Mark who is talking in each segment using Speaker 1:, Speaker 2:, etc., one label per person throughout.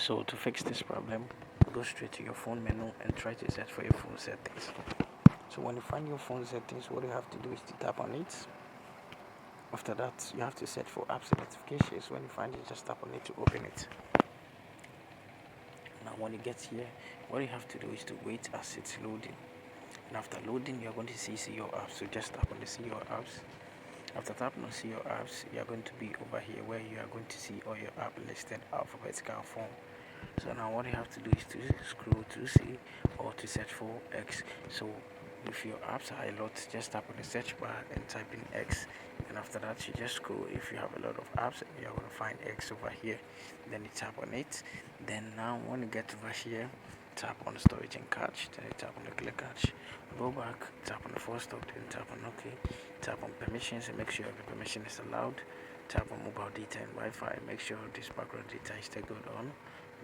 Speaker 1: So to fix this problem, go straight to your phone menu and try to search for your phone settings. So when you find your phone settings, what you have to do is to tap on it. After that, you have to search for apps and notifications. When you find it, just tap on it to open it. Now when you get here, what you have to do is to wait as it's loading. And after loading, you're going to see your apps. So just tap on the see your apps. After tapping on see your apps, you're going to be over here where you are going to see all your app listed alphabetical form. So now what you have to do is to scroll to see or to search for X. So if your apps are a lot, just tap on the search bar and type in X. And after that, you just scroll. If you have a lot of apps, you're going to find X over here. Then you tap on it. Then now when you get over here, tap on storage and cache. Then you tap on the clear cache. Go back, tap on the force stop, then tap on OK. Tap on permissions and make sure the permission is allowed. Tap on mobile data and Wi-Fi. Make sure this background data is toggled on.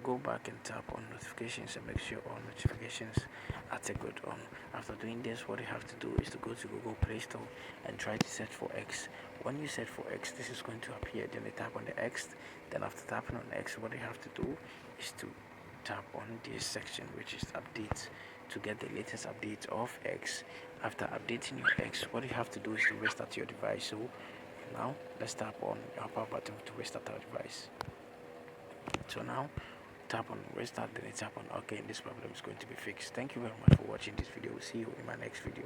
Speaker 1: Go back and tap on notifications and make sure all notifications are toggled on. After doing this, what you have to do is to go to Google Play Store and try to search for X. When you search for X, this is going to appear. Then you tap on the X. Then after tapping on X, what you have to do is to tap on this section, which is updates, to get the latest update of X. After updating your X, what you have to do is to restart your device. So now let's tap on your power button to restart our device. So now tap on restart, then tap on OK, and this problem is going to be fixed. Thank you very much for watching this video. See you in my next video.